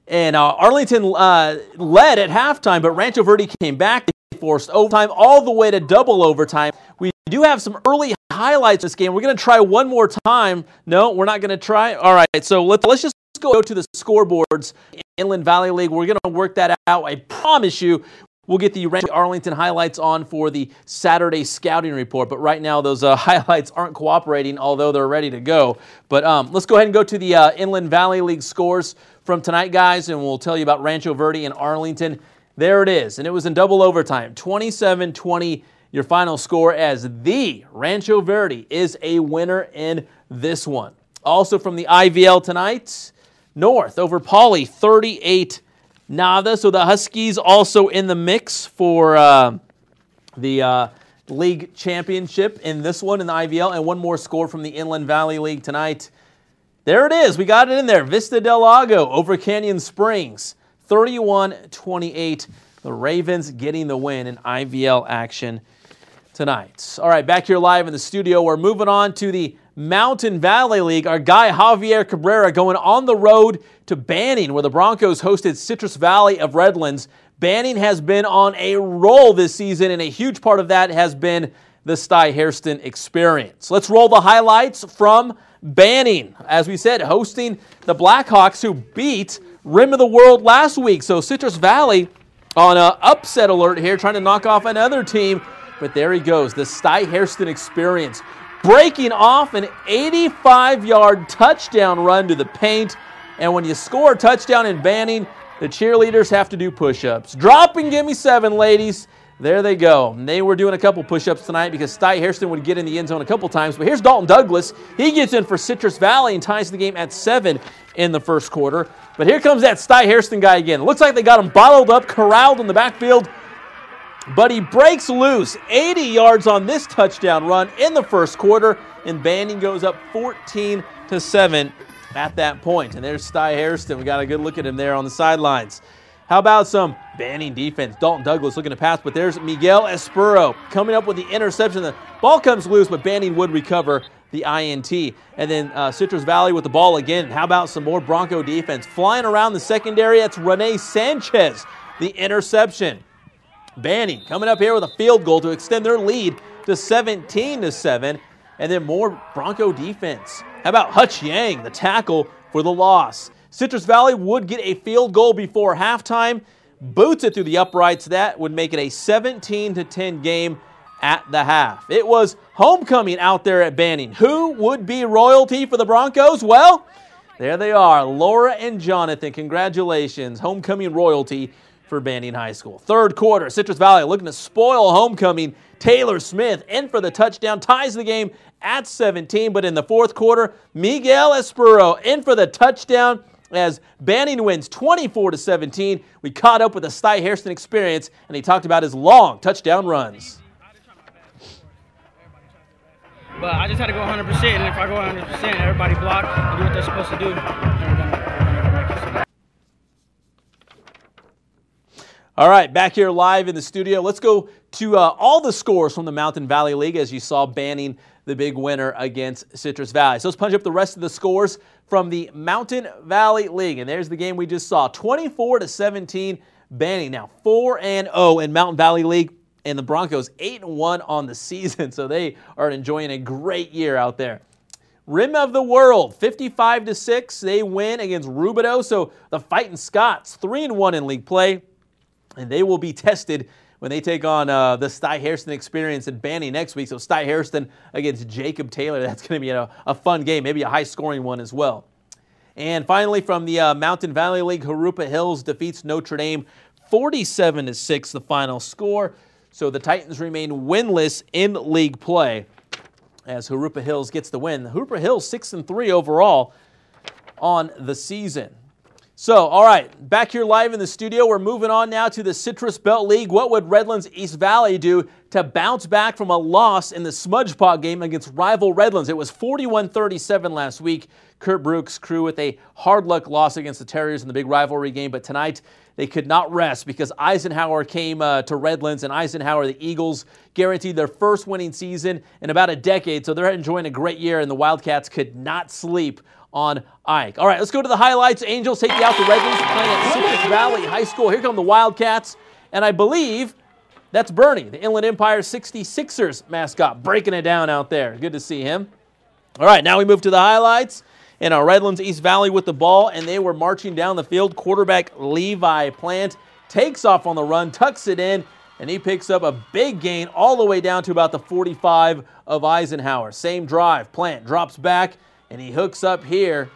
And Arlington led at halftime, but Rancho Verde came back. They forced overtime all the way to double overtime. We do have some early highlights of this game. We're going to try one more time. No, we're not going to try. All right, so let's just go to the scoreboards. Inland Valley League, we're going to work that out. I promise you we'll get the Rancho Arlington highlights on for the Saturday scouting report. But right now those highlights aren't cooperating, although they're ready to go. But let's go ahead and go to the Inland Valley League scores from tonight, guys, and we'll tell you about Rancho Verde and Arlington. There it is, and it was in double overtime, 27-20. Your final score, as the Rancho Verde is a winner in this one. Also from the IVL tonight, North over Pauley, 38-0. So the Huskies also in the mix for the league championship in this one in the IVL. And one more score from the Inland Valley League tonight. There it is. We got it in there. Vista Del Lago over Canyon Springs, 31-28. The Ravens getting the win in IVL action tonight. All right, back here live in the studio, we're moving on to the Mountain Valley League. Our guy Javier Cabrera going on the road to Banning, where the Broncos hosted Citrus Valley of Redlands. Banning has been on a roll this season, and a huge part of that has been the Sty Hairston experience. Let's roll the highlights from Banning. As we said, hosting the Blackhawks, who beat Rim of the World last week. So Citrus Valley on an upset alert here, trying to knock off another team. But there he goes, the Sty Hairston experience, breaking off an 85-yard touchdown run to the paint. And when you score a touchdown in Banning, the cheerleaders have to do push-ups. Drop and give me 7, ladies. There they go. And they were doing a couple push-ups tonight because Sty Hairston would get in the end zone a couple times. But here's Dalton Douglas. He gets in for Citrus Valley and ties the game at 7 in the first quarter. But here comes that Sty Hairston guy again. Looks like they got him bottled up, corralled in the backfield. But he breaks loose. 80 yards on this touchdown run in the first quarter. And Banning goes up 14-7 at that point. And there's Sty Hairston. We got a good look at him there on the sidelines. How about some Banning defense? Dalton Douglas looking to pass, but there's Miguel Espuro coming up with the interception. The ball comes loose, but Banning would recover the INT. And then Citrus Valley with the ball again. How about some more Bronco defense? Flying around the secondary, that's Rene Sanchez, the interception. Banning coming up here with a field goal to extend their lead to 17-7. And then more Bronco defense. How about Hutch Yang, the tackle for the loss? Citrus Valley would get a field goal before halftime, boots it through the uprights. That would make it a 17-10 game at the half. It was homecoming out there at Banning. Who would be royalty for the Broncos? Well, there they are, Laura and Jonathan. Congratulations, homecoming royalty for Banning High School. Third quarter, Citrus Valley looking to spoil homecoming. Taylor Smith in for the touchdown, ties the game at 17. But in the fourth quarter, Miguel Espuro in for the touchdown as Banning wins 24-17. We caught up with the Sty Hairston experience, and he talked about his long touchdown runs. But I just had to go 100%, and if I go 100%, everybody block and do what they're supposed to do. All right, back here live in the studio. Let's go to all the scores from the Mountain Valley League as you saw Banning the big winner against Citrus Valley. So let's punch up the rest of the scores from the Mountain Valley League. And there's the game we just saw, 24-17, Banning now 4-0 in Mountain Valley League, and the Broncos 8-1 on the season. So they are enjoying a great year out there. Rim of the World, 55-6. They win against Rubidoux. So the Fighting Scots, 3-1 in league play, and they will be tested when they take on the Sty Hairston experience in Banning next week. So Sty Hairston against Jacob Taylor. That's going to be a fun game, maybe a high-scoring one as well. And finally, from the Mountain Valley League, Jurupa Hills defeats Notre Dame 47-6, the final score. So the Titans remain winless in league play as Jurupa Hills gets the win. Jurupa Hills 6-3 overall on the season. So, all right, back here live in the studio, we're moving on now to the Citrus Belt League. What would Redlands East Valley do to bounce back from a loss in the Smudge Pot game against rival Redlands? It was 41-37 last week. Kurt Brooks' crew with a hard luck loss against the Terriers in the big rivalry game, but tonight they could not rest because Eisenhower came to Redlands, and Eisenhower, the Eagles, guaranteed their first winning season in about a decade, so they're enjoying a great year, and the Wildcats could not sleep on Ike. All right, let's go to the highlights. Angels take you out to Redlands playing at Citrus Valley High School. Here come the Wildcats, and I believe that's Bernie, the Inland Empire 66ers mascot, breaking it down out there. Good to see him. All right, now we move to the highlights. And Redlands East Valley with the ball, and they were marching down the field. Quarterback Levi Plant takes off on the run, tucks it in, and he picks up a big gain all the way down to about the 45 of Eisenhower. Same drive. Plant drops back, and he hooks up here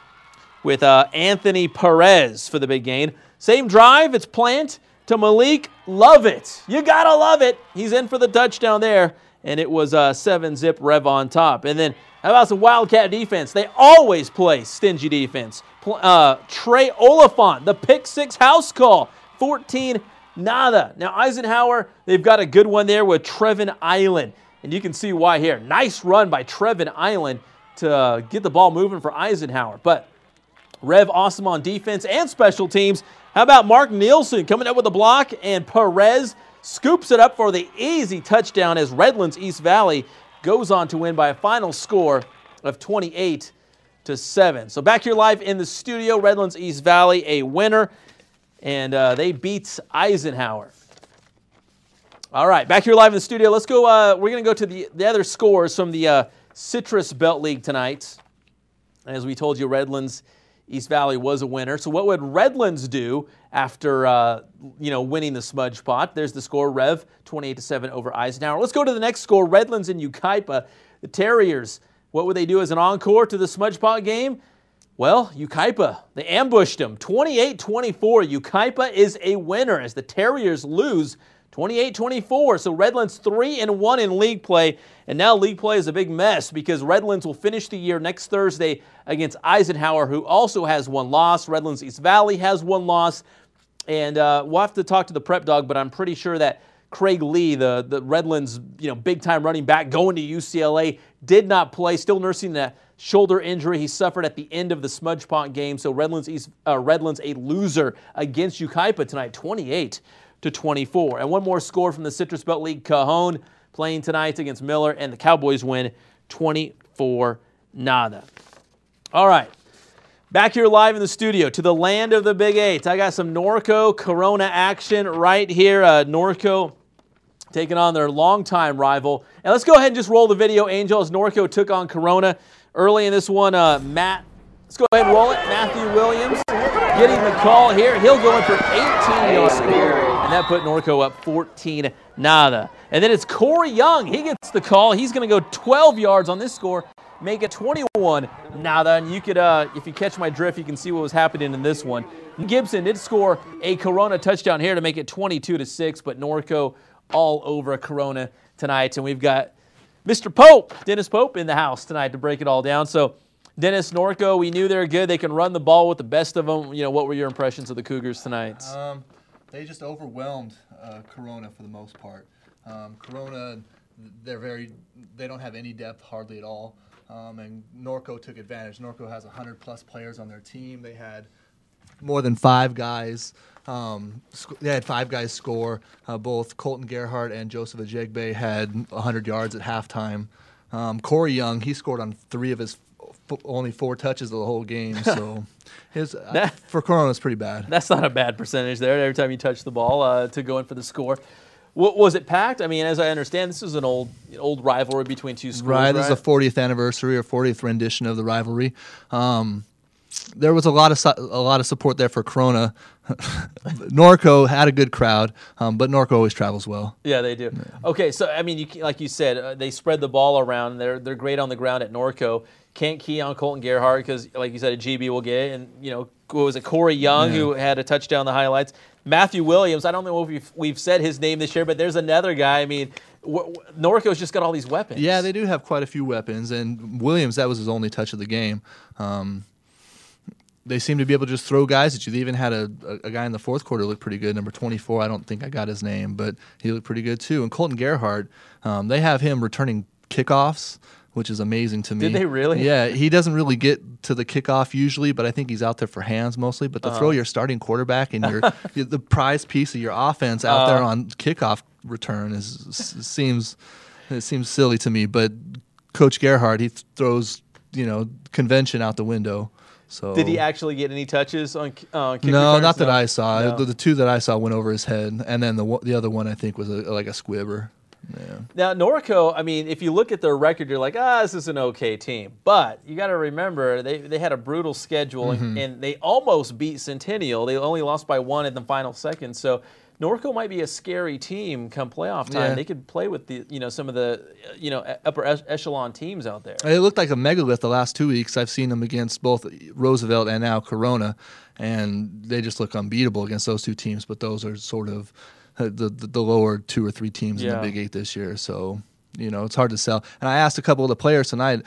with Anthony Perez for the big gain. Same drive. It's Plant to Malik Lovett. You got to love it. He's in for the touchdown there, and it was 7-zip Rev on top. And then how about some Wildcat defense? They always play stingy defense. Trey Oliphant, the pick six house call, 14 nada. Now Eisenhower, they've got a good one there with Trevin Island, and you can see why here. Nice run by Trevin Island to get the ball moving for Eisenhower. But Rev awesome on defense and special teams. How about Mark Nielsen coming up with a block, and Perez scoops it up for the easy touchdown as Redlands East Valley goes on to win by a final score of 28-7. So back here live in the studio, Redlands East Valley, a winner, and they beat Eisenhower. All right, back here live in the studio, let's go. We're going to go to the other scores from the Citrus Belt League tonight. As we told you, Redlands East Valley was a winner. So what would Redlands do after winning the Smudge Pot? There's the score, Rev 28-7 over Eisenhower. Let's go to the next score, Redlands and Yucaipa. The Terriers, what would they do as an encore to the Smudge Pot game? Well, Yucaipa, they ambushed them. 28-24. Yucaipa is a winner as the Terriers lose 28-24. So Redlands 3-1 in league play, and now league play is a big mess because Redlands will finish the year next Thursday against Eisenhower, who also has 1 loss. Redlands East Valley has 1 loss, and we'll have to talk to the prep dog, but I'm pretty sure that Craig Lee, the Redlands big-time running back going to UCLA, did not play, still nursing a shoulder injury he suffered at the end of the Smudge Pond game. So Redlands a loser against Yucaipa tonight, 28-24. And one more score from the Citrus Belt League. Cajon playing tonight against Miller, and the Cowboys win 24-0. All right. Back here live in the studio to the land of the Big Eight. I got some Norco Corona action right here. Norco taking on their longtime rival. And let's go ahead and just roll the video, Angel, as Norco took on Corona. Early in this one, let's go ahead and roll it. Matthew Williams getting the call here. He'll go in for 18 yards. And that put Norco up 14-0. And then it's Corey Young. He gets the call. He's going to go 12 yards on this score, make it 21-0. And you could, if you catch my drift, you can see what was happening in this one. Gibson did score a Corona touchdown here to make it 22-6, but Norco all over Corona tonight. And we've got Mr. Pope, Dennis Pope, in the house tonight to break it all down. So, Dennis, Norco, we knew they were good. They can run the ball with the best of them. What were your impressions of the Cougars tonight? They just overwhelmed Corona for the most part. Corona, they don't have any depth hardly at all. And Norco took advantage. Norco has 100-plus players on their team. They had more than 5 guys. They had 5 guys score. Both Colton Gerhardt and Joseph Hsgt had 100 yards at halftime. Corey Young, he scored on 3 of his only 4 touches of the whole game. So for Corona, it's pretty bad. That's not a bad percentage there. Every time you touch the ball to go in for the score. Was it packed? I mean, as I understand, this is an old rivalry between 2 schools. Right. This is the 40th anniversary or 40th rendition of the rivalry. There was a lot of support there for Corona. Norco had a good crowd, but Norco always travels well. Yeah, they do. Yeah. Okay, so I mean, like you said, they spread the ball around. They're great on the ground at Norco. Can't key on Colton Gerhardt because, like you said, a GB will get it. And what was it, Corey Young who had a touchdown in the highlights. Matthew Williams. I don't know if we've said his name this year, but there's another guy. I mean, Norco's just got all these weapons. Yeah, they do have quite a few weapons, and Williams, that was his only touch of the game. They seem to be able to just throw guys at you. They even had a guy in the fourth quarter look pretty good, number 24. I don't think I got his name, but he looked pretty good too. And Colton Gerhardt, they have him returning kickoffs, which is amazing to me. Did they really? Yeah, he doesn't really get to the kickoff usually, but I think he's out there for hands mostly. But to throw your starting quarterback and the prize piece of your offense out there on kickoff return seems silly to me. But Coach Gerhardt, he throws convention out the window. So, did he actually get any touches on kick No, returns? not that I saw. No. The 2 that I saw went over his head, and then the other one I think was like a squibber. Yeah. Now, Norco, I mean, if you look at their record, you're like, this is an okay team. But you got to remember, they had a brutal schedule, and they almost beat Centennial. They only lost by 1 in the final seconds. So Norco might be a scary team come playoff time. Yeah. They could play with the some of the upper echelon teams out there. It looked like a megalith the last 2 weeks. I've seen them against both Roosevelt and now Corona, and they just look unbeatable against those 2 teams. But those are sort of the lower 2 or 3 teams in the Big 8 this year. So it's hard to sell. And I asked a couple of the players tonight.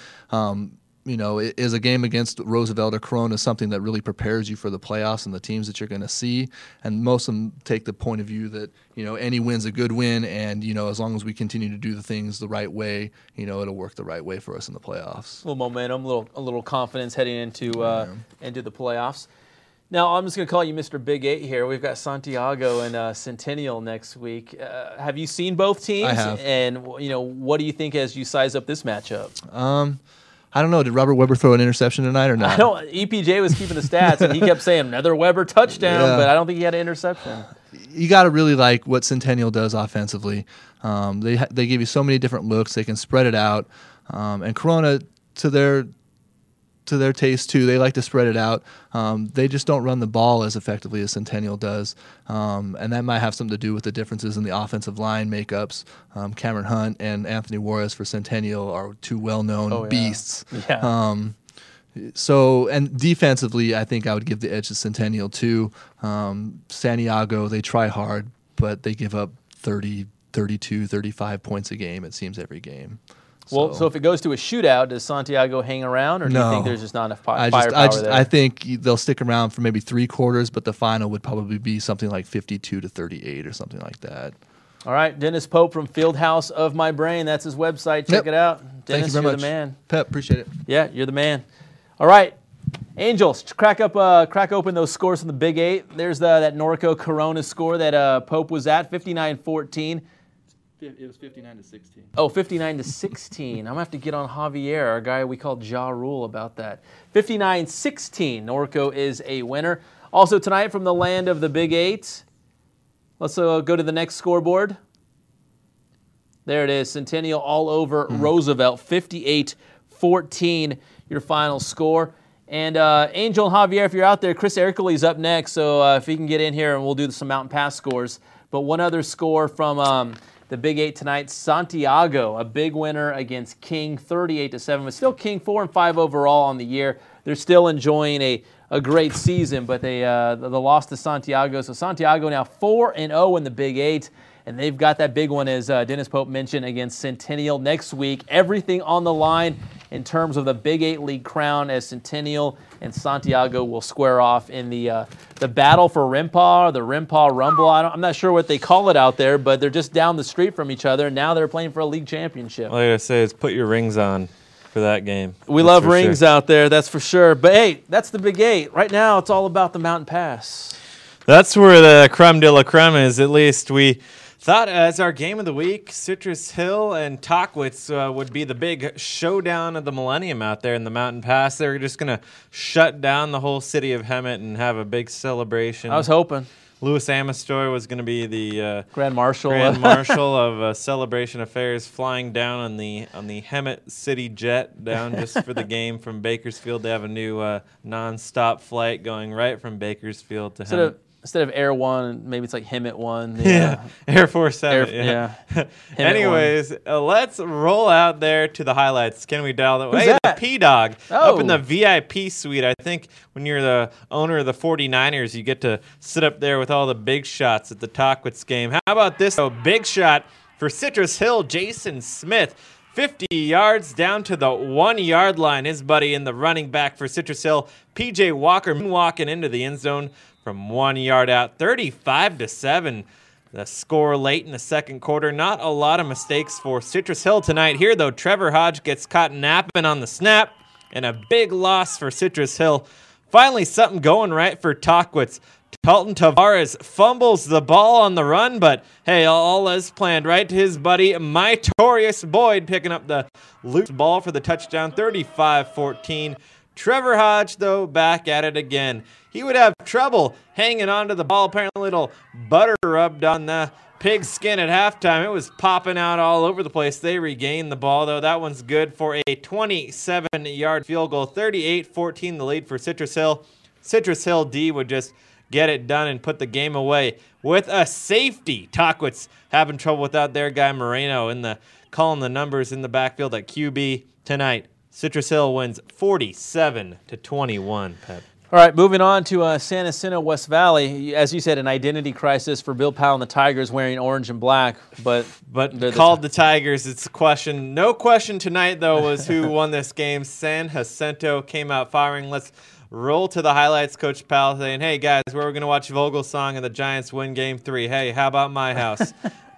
Is a game against Roosevelt or Corona something that really prepares you for the playoffs and the teams that you're going to see? And most of them take the point of view that, any win's a good win, and, as long as we continue to do the things the right way, it'll work the right way for us in the playoffs. A little momentum, a little confidence heading into the playoffs. Now, I'm just going to call you Mr. Big 8 here. We've got Santiago and Centennial next week. Have you seen both teams? I have. And, what do you think as you size up this matchup? I don't know. Did Robert Weber throw an interception tonight or not? I don't. EPJ was keeping the stats, and he kept saying another Weber touchdown, but I don't think he had an interception. You got to really like what Centennial does offensively. They give you so many different looks. They can spread it out, and Corona to their taste too. They like to spread it out. They just don't run the ball as effectively as Centennial does, and that might have something to do with the differences in the offensive line makeups. Cameron Hunt and Anthony Juarez for Centennial are 2 well-known beasts. Yeah. So, and defensively, I think I would give the edge to Centennial too. Santiago, they try hard, but they give up 30, 32, 35 points a game, it seems, every game. Well, so if it goes to a shootout, does Santiago hang around, or do you think there's just not enough firepower there? I think they'll stick around for maybe 3 quarters, but the final would probably be something like 52-38 or something like that. All right, Dennis Pope from Fieldhouse of My Brain. That's his website. Check it out. Dennis, Thank you very much. The man. Pep, appreciate it. Yeah, you're the man. All right, Angels, crack open those scores from the Big 8. There's that Norco Corona score that Pope was at, 59-14. It was 59-16. Oh, 59-16. I'm going to have to get on Javier, our guy we call Ja Rule, about that. 59-16. Norco is a winner. Also tonight from the land of the Big 8, let's go to the next scoreboard. There it is. Centennial all over Roosevelt. 58-14, your final score. And Angel and Javier, if you're out there, Chris Ercole up next. So if he can get in here, and we'll do some Mountain Pass scores. But one other score from the Big 8 tonight, Santiago, a big winner against King, 38-7. But still King 4-5 overall on the year. They're still enjoying a great season, but they lost to Santiago. So Santiago now 4-0 in the Big 8. And they've got that big one, as Dennis Pope mentioned, against Centennial next week. Everything on the line in terms of the Big 8 League crown, as Centennial and Santiago will square off in the battle for Rimpaw, the Rimpaw Rumble. I'm not sure what they call it out there, but they're just down the street from each other, and now they're playing for a league championship. All I gotta say is put your rings on for that game. We love rings out there, that's for sure. But hey, that's the Big 8. Right now, it's all about the Mountain Pass. That's where the creme de la creme is. At least we thought as our game of the week, Citrus Hill and Tockwitz would be the big showdown of the millennium out there in the Mountain Pass. They were just going to shut down the whole city of Hemet and have a big celebration. I was hoping. Louis Amastor was going to be the Grand Marshal of Celebration Affairs, flying down on the Hemet City jet down just for the game from Bakersfield. They have a new non-stop flight going right from Bakersfield to Hemet. Instead of Air One, maybe it's like Hemet One. Air Force 7. Anyways, let's roll out there to the highlights. Can we dial that? Hey, the P-Dog up in the VIP suite. I think when you're the owner of the 49ers, you get to sit up there with all the big shots at the Tockwitz game. How about this? Big shot for Citrus Hill, Jason Smith. 50 yards down to the 1-yard line. His buddy in the running back for Citrus Hill, P.J. Walker, walking into the end zone from 1 yard out, 35-7. The score late in the second quarter. Not a lot of mistakes for Citrus Hill tonight. Here, though, Trevor Hodge gets caught napping on the snap, and a big loss for Citrus Hill. Finally, something going right for Tockwitz. Talton Tavares fumbles the ball on the run, but hey, all as planned, right to his buddy, Mytorius Boyd, picking up the loose ball for the touchdown, 35-14. Trevor Hodge, though, back at it again. He would have trouble hanging onto the ball. Apparently, a little butter rubbed on the pig's skin at halftime. It was popping out all over the place. They regained the ball, though. That one's good for a 27-yard field goal. 38-14, the lead for Citrus Hill. Citrus Hill D would just get it done and put the game away with a safety. Tockwitz having trouble without their guy Moreno calling the numbers in the backfield at QB tonight. Citrus Hill wins 47-21, Pep. All right, moving on to San Jacinto, West Valley. As you said, an identity crisis for Bill Powell and the Tigers wearing orange and black. But called the Tigers, it's a question. No question tonight, though, was who won this game. San Jacinto came out firing. Let's roll to the highlights. Coach Powell saying, hey, guys, we're going to watch Vogelsong and the Giants win Game 3. Hey, how about my house?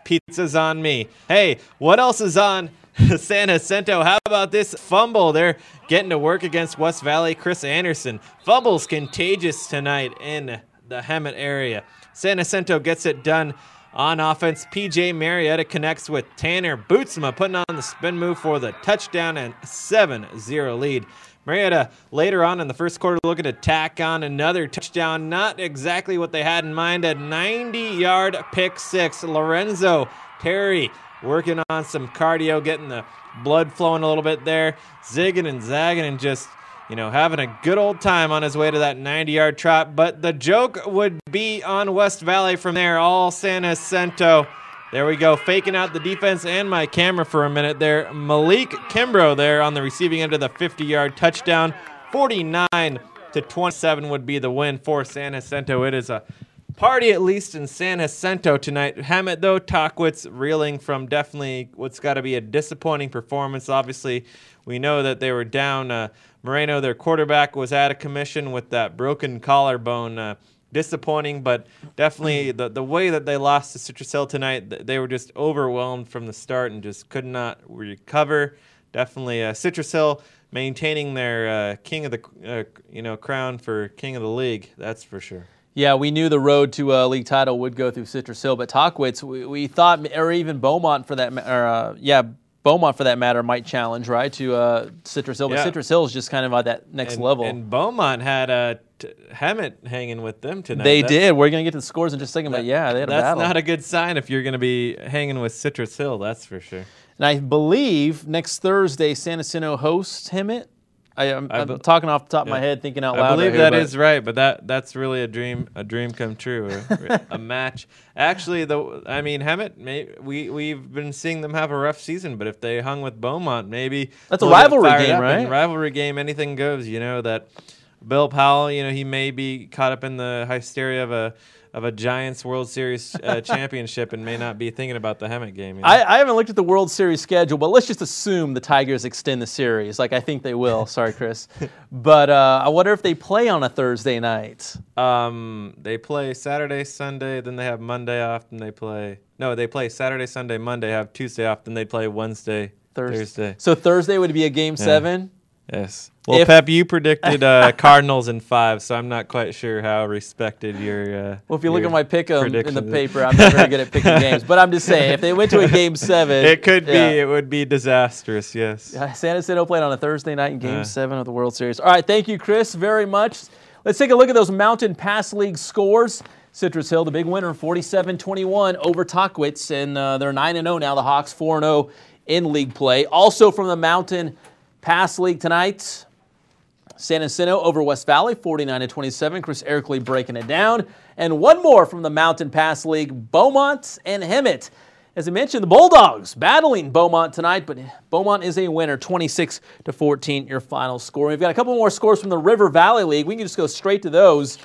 Pizza's on me. Hey, what else is on San Jacinto? How about this fumble? They're getting to work against West Valley. Chris Anderson. Fumbles contagious tonight in the Hemet area. San Jacinto gets it done on offense. P.J. Marietta connects with Tanner Bootsma, putting on the spin move for the touchdown and 7-0 lead. Marietta later on in the first quarter looking to tack on another touchdown. Not exactly what they had in mind. A 90-yard pick six. Lorenzo Terry working on some cardio, getting the blood flowing a little bit there. Zigging and zagging and just, having a good old time on his way to that 90-yard trot. But the joke would be on West Valley from there. All San Jacinto. There we go, faking out the defense and my camera for a minute there. Malik Kimbrough there on the receiving end of the 50-yard touchdown. 49-27 would be the win for San Jacinto. It is a party at least in San Jacinto tonight. Hemet, though, Tockwitz reeling from definitely what's got to be a disappointing performance. Obviously, we know that they were down. Moreno, their quarterback, was out of commission with that broken collarbone. Disappointing, but definitely the way that they lost to Citrus Hill tonight, they were just overwhelmed from the start and just could not recover. Definitely Citrus Hill maintaining their king of the crown for king of the league. That's for sure. Yeah, we knew the road to a league title would go through Citrus Hill, but Tockwitz, we thought, or even Beaumont for that, Beaumont for that matter, might challenge right to Citrus Hill. But Citrus Hill is just kind of at that next level. And Beaumont had Hemet hanging with them tonight. They did. We're going to get to the scores in just a second, but yeah, they had a battle. That's not a good sign if you're going to be hanging with Citrus Hill, that's for sure. And I believe next Thursday, San Jacinto hosts Hemet. I'm talking off the top of my head, thinking out loud. I believe that is right, but that's really a dream come true, a match. Actually, Hemet, we've been seeing them have a rough season, but if they hung with Beaumont, maybe that's a rivalry game, right? Rivalry game, anything goes. You know that Bill Powell, he may be caught up in the hysteria of a Giants World Series championship and may not be thinking about the Hemet game. I haven't looked at the World Series schedule, but let's just assume the Tigers extend the series. Like, I think they will. Sorry, Chris. But I wonder if they play on a Thursday night. They play Saturday, Sunday, then they have Monday off, and they play Saturday, Sunday, Monday, have Tuesday off, then they play Wednesday, Thursday. So Thursday would be a Game 7? Yes. Well, Pep, you predicted Cardinals in 5, so I'm not quite sure how respected your. Well, if you look at my pick 'em in the paper, I'm not very good at picking games. But I'm just saying, if they went to a Game 7, it could be. It would be disastrous. Yes. San Jacinto played on a Thursday night in Game 7 of the World Series. All right, thank you, Chris, very much. Let's take a look at those Mountain Pass League scores. Citrus Hill, the big winner, 47-21 over Tockwitz, and they're 9-0 now. The Hawks 4-0 in league play. Also from the Mountain Pass League tonight, San Jacinto over West Valley, 49-27. Chris Erickley breaking it down. And one more from the Mountain Pass League, Beaumont and Hemet. As I mentioned, the Bulldogs battling Beaumont tonight, but Beaumont is a winner, 26-14, your final score. We've got a couple more scores from the River Valley League. We can just go straight to those.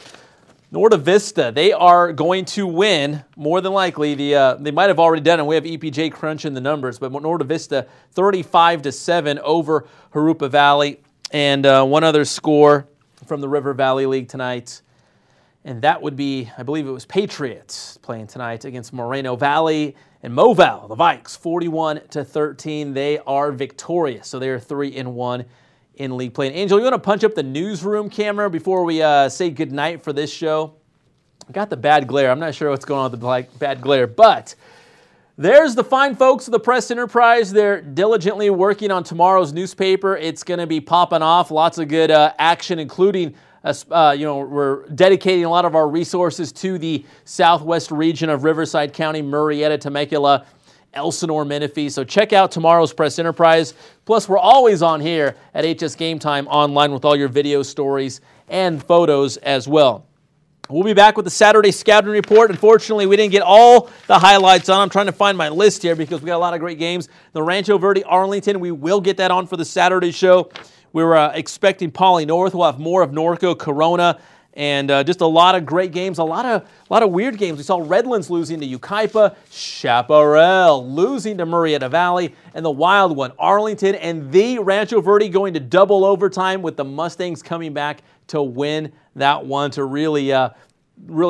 Norta Vista, they are going to win, more than likely. They might have already done it. We have EPJ crunching the numbers, but Norta Vista 35-7 over Jurupa Valley. And one other score from the River Valley League tonight, and that would be, I believe it was Patriots playing tonight against Moreno Valley and Moval, the Vikes, 41-13. They are victorious, so they are 3-1 in league play. And Angel, you want to punch up the newsroom camera before we say goodnight for this show? I got the bad glare. I'm not sure what's going on with the bad glare, but there's the fine folks of the Press Enterprise. They're diligently working on tomorrow's newspaper. It's going to be popping off. Lots of good action, including, we're dedicating a lot of our resources to the southwest region of Riverside County, Murrieta, Temecula, Elsinore, Menifee. So check out tomorrow's Press Enterprise. Plus, we're always on here at HS Game Time online with all your video stories and photos as well. We'll be back with the Saturday Scouting Report. Unfortunately, we didn't get all the highlights on. I'm trying to find my list here because we got a lot of great games. The Rancho Verde, Arlington, we will get that on for the Saturday show. We were expecting Poly North. We'll have more of Norco, Corona, and just a lot of great games, a lot of weird games. We saw Redlands losing to Yucaipa, Chaparral losing to Murrieta Valley, and the wild one, Arlington, and the Rancho Verde going to double overtime with the Mustangs coming back to win that one to really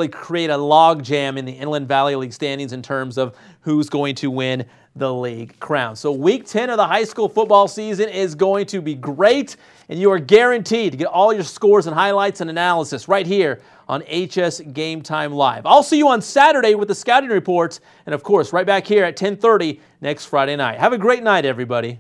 create a log jam in the Inland Valley League standings in terms of who's going to win the league crown. So week 10 of the high school football season is going to be great, and you are guaranteed to get all your scores and highlights and analysis right here on HS Game Time Live. I'll see you on Saturday with the scouting reports, and of course right back here at 10:30 next Friday night. Have a great night, everybody.